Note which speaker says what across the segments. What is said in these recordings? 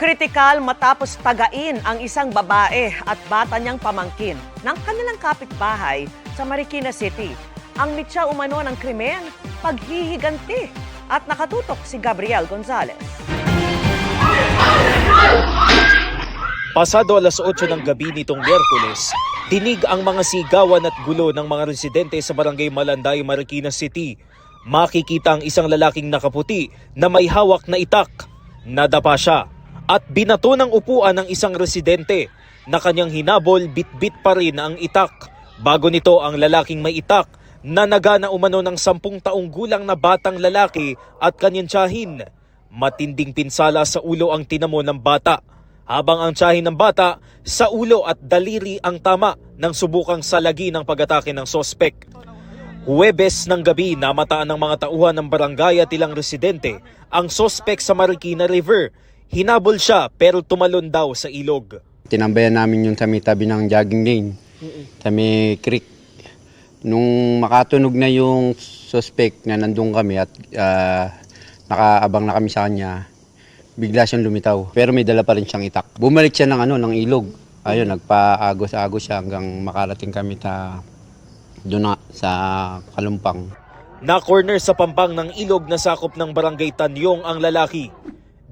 Speaker 1: Kritikal matapos tagain ang isang babae at bata niyang pamangkin ng kanilang kapitbahay sa Marikina City. Ang mitya umano ng krimen, paghihiganti. At nakatutok si Gabriel Gonzalez.
Speaker 2: Pasado alas 8 ng gabi nitong Miyerkules, dinig ang mga sigawan at gulo ng mga residente sa Barangay Malanday, Marikina City. Makikita ang isang lalaking nakaputi na may hawak na itak. Nadapa siya at binato ng upuan ng isang residente na kanyang hinabol, bitbit pa rin ang itak. Bago nito ang lalaking may itak na nagana umano ng 10 taong gulang na batang lalaki at kanyang tiyahin. Matinding pinsala sa ulo ang tinamo ng bata, habang ang tiyahin ng bata sa ulo at daliri ang tama ng subukang salagi ng pag-atake ng sospek. Huwebes ng gabi, namataan ng mga tauhan ng barangay at ilang residente ang sospek sa Marikina River. Hinabol siya pero tumalon daw sa ilog.
Speaker 3: Tinambayan namin yung sa may tabi ng jogging lane, sa may creek. Nung makatunog na yung suspect na nandun kami at nakaabang na kami sa kanya, bigla siyang lumitaw. Pero may dala pa rin siyang itak. Bumalik siya ng ilog. Ayun, nagpa-agos-agos siya hanggang makarating kami doon sa Kalumpang.
Speaker 2: Na-corner sa pampang ng ilog na sakop ng Barangay Tanyong ang lalaki.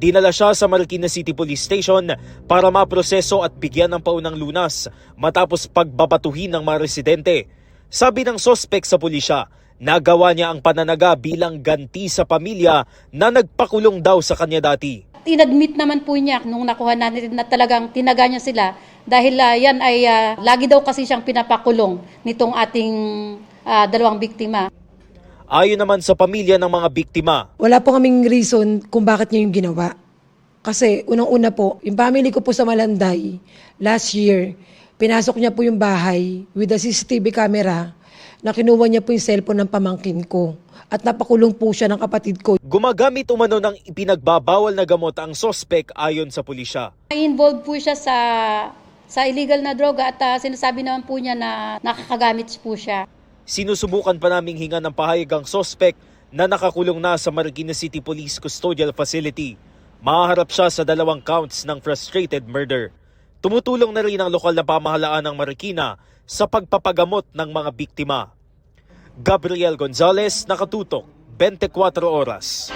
Speaker 2: Dinala siya sa Marikina City Police Station para maproseso at bigyan ng paunang lunas matapos pagbabatuhin ng mga residente. Sabi ng sospek sa pulisya, nagawa niya ang pananaga bilang ganti sa pamilya na nagpakulong daw sa kanya dati.
Speaker 4: Inadmit naman po niya nung nakuha natin na talagang tinaga niya sila dahil yan ay lagi daw kasi siyang pinapakulong nitong ating dalawang biktima.
Speaker 2: Ayon naman sa pamilya ng mga biktima,
Speaker 5: wala po kaming reason kung bakit niya yung ginawa. Kasi unang-una po, yung family ko po sa Malanday, last year, pinasok niya po yung bahay with the CCTV camera na kinuha niya po yung cellphone ng pamangkin ko. At napakulong po siya ng kapatid ko.
Speaker 2: gumagamit umano ng ipinagbabawal na gamot ang sospek ayon sa pulisya.
Speaker 4: Involved po siya sa illegal na droga at sinasabi naman po niya na nakakagamit po siya.
Speaker 2: Sinusubukan pa naming hinga ng pahayag ang sospek na nakakulong na sa Marikina City Police Custodial Facility. Mahaharap siya sa 2 counts ng frustrated murder. Tumutulong na rin ang lokal na pamahalaan ng Marikina sa pagpapagamot ng mga biktima. Gabriel Gonzalez, nakatutok, 24 oras.